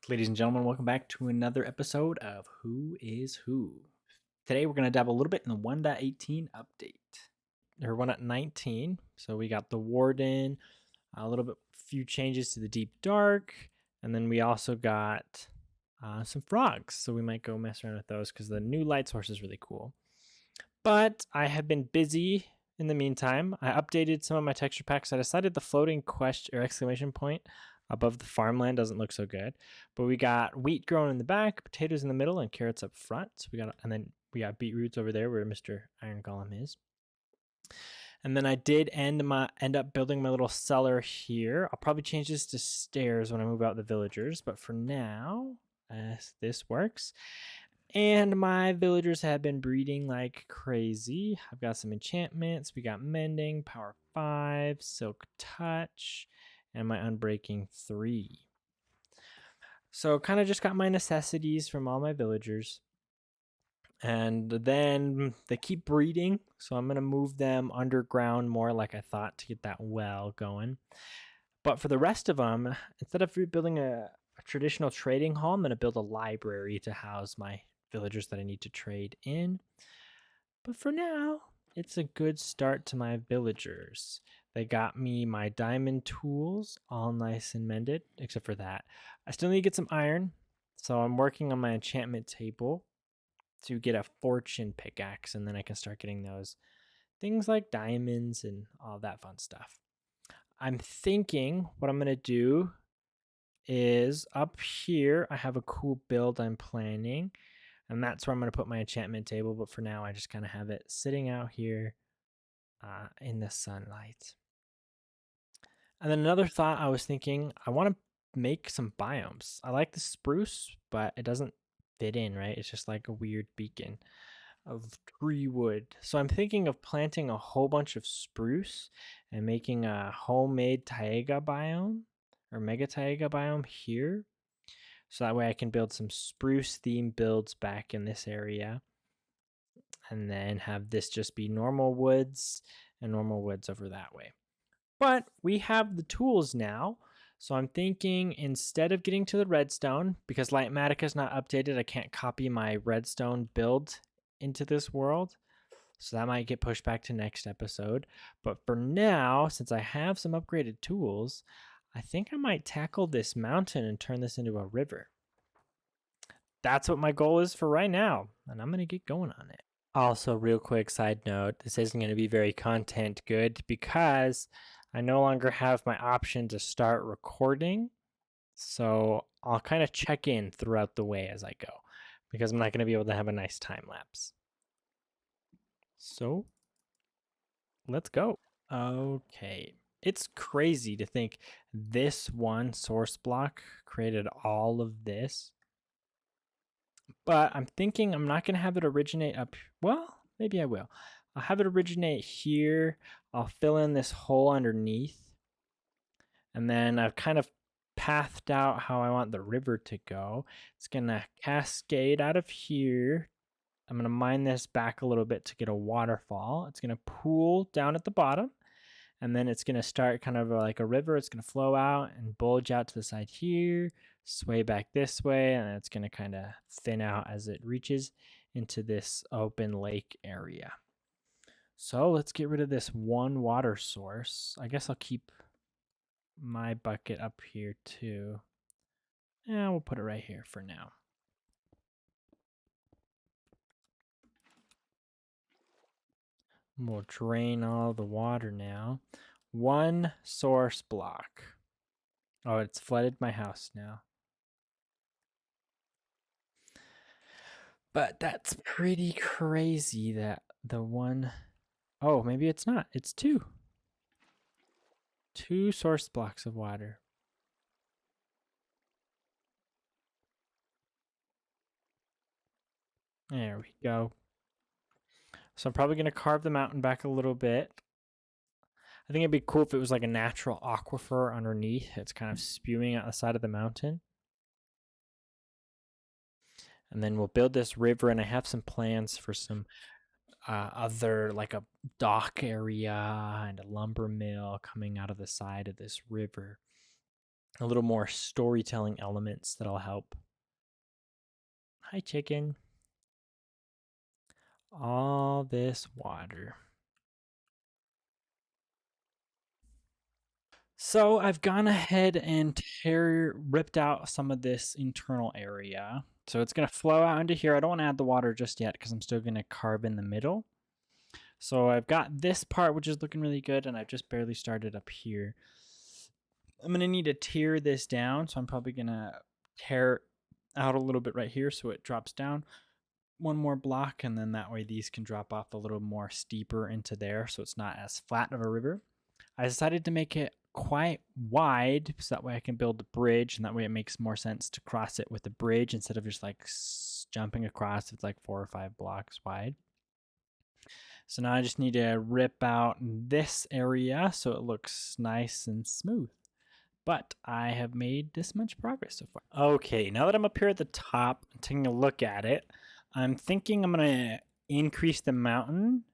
Ladies and gentlemen, welcome back to another episode of Who is Who. Today we're going to dive a little bit in the 1.18 update. Or 1.19. So we got the Warden, a little bit, few changes to the Deep Dark, and then we also got some frogs. So we might go mess around with those because the new light source is really cool. But I have been busy in the meantime. I updated some of my texture packs. I decided the floating question or exclamation point above the farmland doesn't look so good, but we got wheat growing in the back, potatoes in the middle, and carrots up front. So and then we got beetroots over there where Mr. Iron Golem is. And then I did end up building my little cellar here. I'll probably change this to stairs when I move out the villagers, but for now, this works. And my villagers have been breeding like crazy. I've got some enchantments. We got mending, power 5, silk touch, and my unbreaking 3. So kind of just got my necessities from all my villagers. And then they keep breeding, so I'm going to move them underground more like I thought to get that well going. But for the rest of them, instead of building a traditional trading hall, I'm going to build a library to house my villagers that I need to trade in. But for now, it's a good start to my villagers. They got me my diamond tools all nice and mended, except for that. I still need to get some iron, so I'm working on my enchantment table to get a fortune pickaxe, and then I can start getting those things like diamonds and all that fun stuff. I'm thinking what I'm going to do is up here, I have a cool build I'm planning, and that's where I'm going to put my enchantment table. But for now, I just kind of have it sitting out here in the sunlight. And then another thought I was thinking, I want to make some biomes. I like the spruce, but it doesn't fit in, right? It's just like a weird beacon of tree wood. So I'm thinking of planting a whole bunch of spruce and making a homemade taiga biome or mega taiga biome here. So that way I can build some spruce theme builds back in this area. And then have this just be normal woods and normal woods over that way. But we have the tools now. So I'm thinking instead of getting to the redstone, because Lightmatica is not updated, I can't copy my redstone build into this world. So that might get pushed back to next episode. But for now, since I have some upgraded tools, I think I might tackle this mountain and turn this into a river. That's what my goal is for right now, and I'm going to get going on it. Also, real quick side note, this isn't going to be very content good because I no longer have my option to start recording. So I'll kind of check in throughout the way as I go because I'm not going to be able to have a nice time lapse. So let's go. Okay. It's crazy to think this one source block created all of this. But I'm thinking I'm not going to have it originate up. Well, maybe I will. I'll have it originate here. I'll fill in this hole underneath. And then I've kind of pathed out how I want the river to go. It's going to cascade out of here. I'm going to mine this back a little bit to get a waterfall. It's going to pool down at the bottom. And then it's going to start kind of like a river. It's going to flow out and bulge out to the side here, sway back this way, and it's going to kind of thin out as it reaches into this open lake area. So let's get rid of this one water source. I guess I'll keep my bucket up here too. Yeah, we'll put it right here for now. We'll drain all the water now. One source block. Oh, it's flooded my house now. But that's pretty crazy that the one... Oh, maybe it's not. It's two. Two source blocks of water. There we go. So I'm probably going to carve the mountain back a little bit. I think it'd be cool if it was like a natural aquifer underneath. It's kind of spewing out the side of the mountain. And then we'll build this river, and I have some plans for some other, like a dock area and a lumber mill coming out of the side of this river. a little more storytelling elements that'll help. Hi, chicken. All this water. So I've gone ahead and ripped out some of this internal area. So it's going to flow out into here. I don't want to add the water just yet because I'm still going to carve in the middle. So I've got this part, which is looking really good, and I've just barely started up here. I'm going to need to tear this down, so I'm probably going to tear out a little bit right here so it drops down one more block, and then that way these can drop off a little more steeper into there so it's not as flat of a river. I decided to make it quite wide so that way I can build a bridge, and that way it makes more sense to cross it with a bridge instead of just like jumping across. It's like 4 or 5 blocks wide. So now I just need to rip out this area so it looks nice and smooth. But I have made this much progress so far. Okay, now that I'm up here at the top, taking a look at it, I'm thinking I'm going to increase the mountain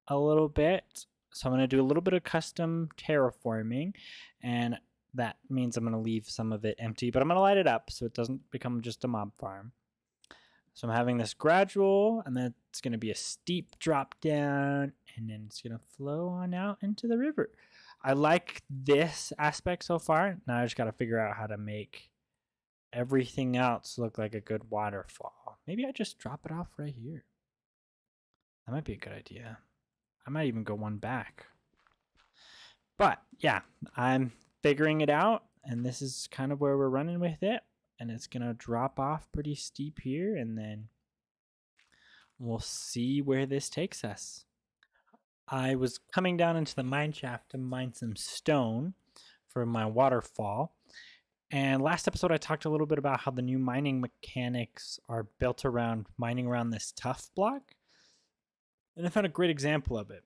a little bit. So I'm going to do a little bit of custom terraforming, and that means I'm going to leave some of it empty, but I'm going to light it up so it doesn't become just a mob farm. So I'm having this gradual, and then it's going to be a steep drop down, and then it's going to flow on out into the river. I like this aspect so far. Now I just got to figure out how to make everything else look like a good waterfall. Maybe I just drop it off right here. That might be a good idea. I might even go one back. But yeah, I'm figuring it out, and this is kind of where we're running with it. And it's going to drop off pretty steep here, and then we'll see where this takes us. I was coming down into the mine shaft to mine some stone for my waterfall. And last episode, I talked a little bit about how the new mining mechanics are built around mining around this tuff block. And I found a great example of it.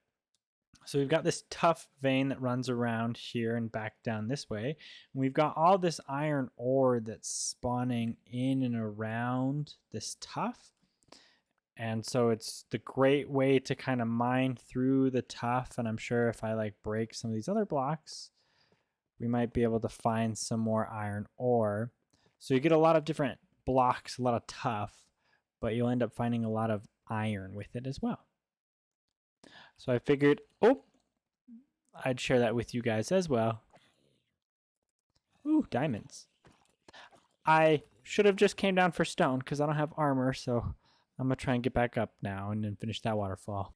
So we've got this tuff vein that runs around here and back down this way. And we've got all this iron ore that's spawning in and around this tuff. And so it's the great way to kind of mine through the tuff. And I'm sure if I like break some of these other blocks, we might be able to find some more iron ore. So you get a lot of different blocks, a lot of tuff, but you'll end up finding a lot of iron with it as well. So I figured, I'd share that with you guys as well. Ooh, diamonds. I should have just came down for stone because I don't have armor, so I'm going to try and get back up now and then finish that waterfall.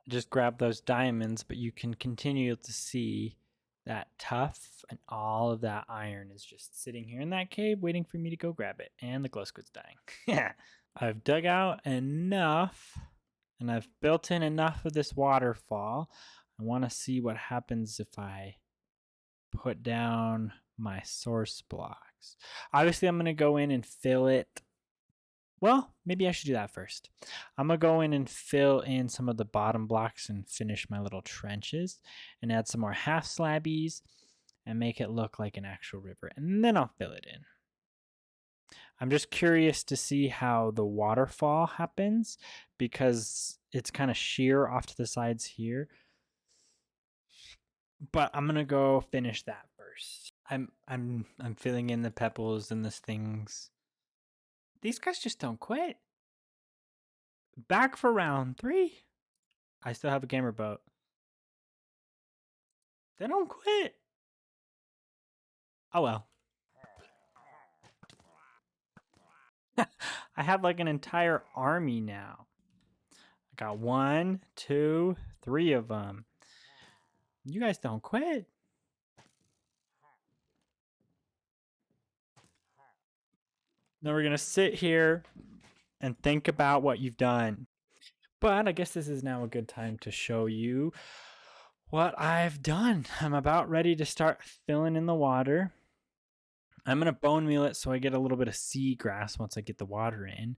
Just grab those diamonds, but you can continue to see that tuff and all of that iron is just sitting here in that cave waiting for me to go grab it. And the glow squid's dying. Yeah. I've dug out enough and I've built in enough of this waterfall. I want to see what happens if I put down my source blocks. Obviously, I'm going to go in and fill it. Well, maybe I should do that first. I'm going to go in and fill in some of the bottom blocks and finish my little trenches and add some more half slabbies and make it look like an actual river. And then I'll fill it in. I'm just curious to see how the waterfall happens because it's kind of sheer off to the sides here. But I'm gonna go finish that first. I'm filling in the pebbles and the things. These guys just don't quit. Back for round 3. I still have a gamer boat. They don't quit. Oh well. I have like an entire army now. I got 1, 2, 3 of them. You guys don't quit. Now we're going to sit here and think about what you've done. But I guess this is now a good time to show you what I've done. I'm about ready to start filling in the water. I'm going to bone meal it so I get a little bit of seagrass once I get the water in.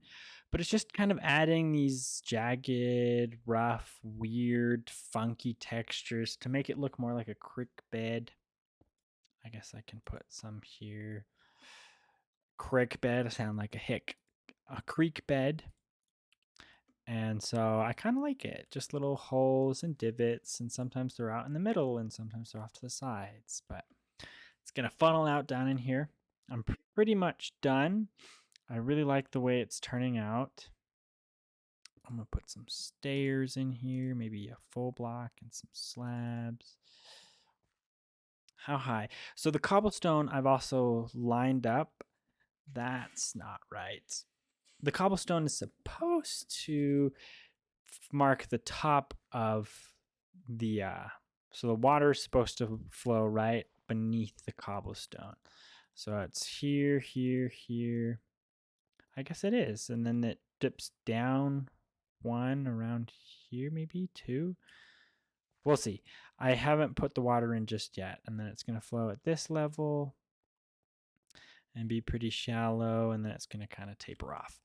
But it's just kind of adding these jagged, rough, weird, funky textures to make it look more like a creek bed. I guess I can put some here. Creek bed, I sound like a creek bed. And so I kind of like it. Just little holes and divots, and sometimes they're out in the middle and sometimes they're off to the sides. But it's going to funnel out down in here. I'm pretty much done. I really like the way it's turning out. I'm going to put some stairs in here, maybe a full block and some slabs. How high? So the cobblestone I've also lined up. That's not right. The cobblestone is supposed to mark the top of the so the water is supposed to flow right beneath the cobblestone. So it's here, here, here. I guess it is. And then it dips down one around here, maybe two. We'll see. I haven't put the water in just yet. And then it's going to flow at this level and be pretty shallow. And then it's going to kind of taper off.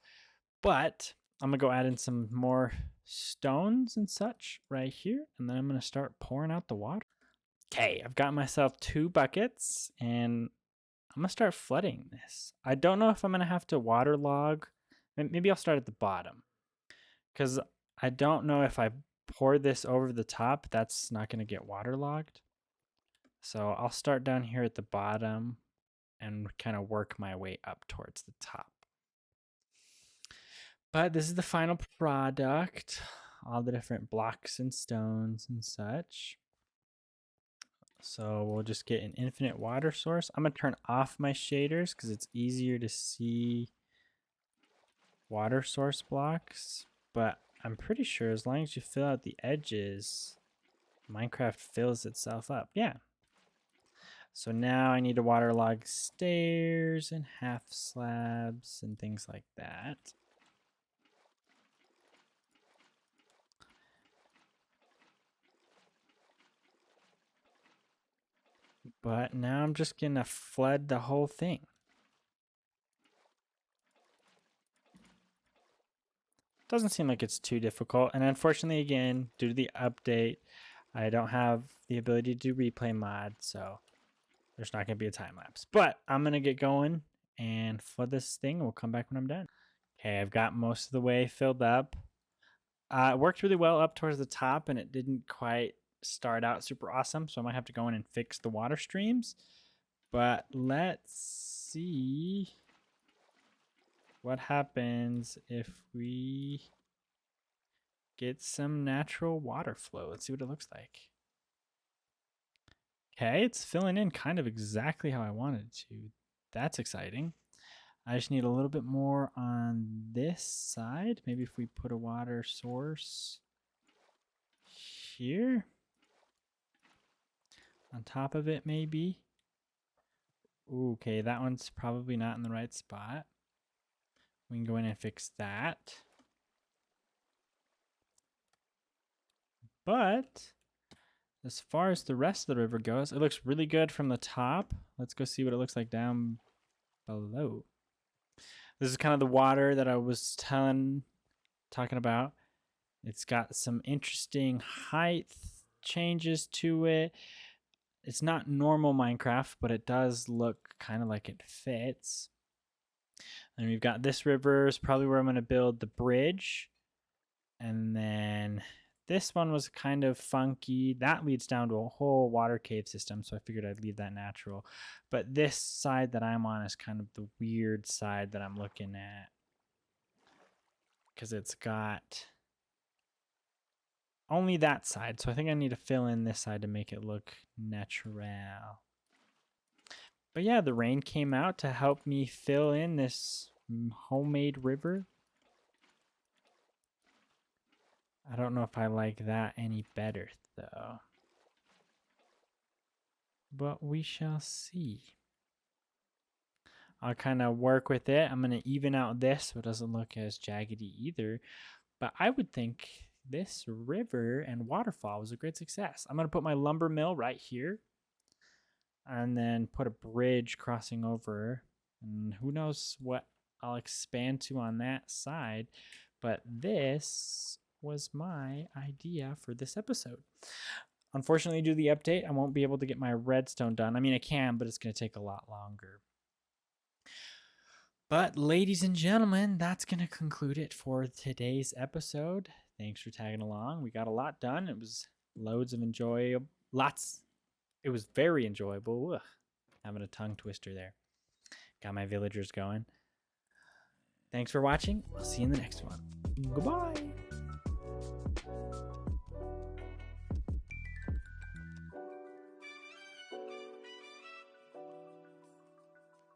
But I'm going to go add in some more stones and such right here. And then I'm going to start pouring out the water. Okay, I've got myself 2 buckets and I'm going to start flooding this. I don't know if I'm going to have to waterlog. Maybe I'll start at the bottom. Because I don't know if I pour this over the top, that's not going to get waterlogged. So I'll start down here at the bottom and kind of work my way up towards the top. But this is the final product. All the different blocks and stones and such. So we'll just get an infinite water source. I'm going to turn off my shaders because it's easier to see water source blocks. But I'm pretty sure as long as you fill out the edges, Minecraft fills itself up. Yeah. So now I need to waterlog stairs and half slabs and things like that. But now I'm just going to flood the whole thing. Doesn't seem like it's too difficult. And unfortunately, again, due to the update, I don't have the ability to do replay mod, so there's not going to be a time lapse. But I'm going to get going and flood this thing. We'll come back when I'm done. Okay, I've got most of the way filled up. It worked really well up towards the top, and it didn't quite start out super awesome, so I might have to go in and fix the water streams. But let's see what happens if we get some natural water flow. Let's see what it looks like. Okay, it's filling in kind of exactly how I wanted it to. That's exciting. I just need a little bit more on this side. Maybe if we put a water source here on top of it, maybe. Ooh, okay, that one's probably not in the right spot. We can go in and fix that. But as far as the rest of the river goes, it looks really good from the top. Let's go see what it looks like down below. This is kind of the water that I was talking about. It's got some interesting height changes to it. It's not normal Minecraft, but it does look kind of like it fits. And we've got this river is probably where I'm going to build the bridge. And then this one was kind of funky. That leads down to a whole water cave system, so I figured I'd leave that natural. But this side that I'm on is kind of the weird side that I'm looking at. Because it's got only that side, so I think I need to fill in this side to make it look natural. But yeah, the rain came out to help me fill in this homemade river. I don't know if I like that any better, though. But we shall see. I'll kind of work with it. I'm going to even out this so it doesn't look as jaggedy either. But I would think this river and waterfall was a great success. I'm going to put my lumber mill right here. And then put a bridge crossing over. And who knows what I'll expand to on that side. But this was my idea for this episode. Unfortunately, due to the update, I won't be able to get my redstone done. I mean, I can, but it's going to take a lot longer. But ladies and gentlemen, that's going to conclude it for today's episode. Thanks for tagging along. We got a lot done. It was loads of It was very enjoyable. Ugh, having a tongue twister there. Got my villagers going. Thanks for watching. I'll see you in the next one. Goodbye.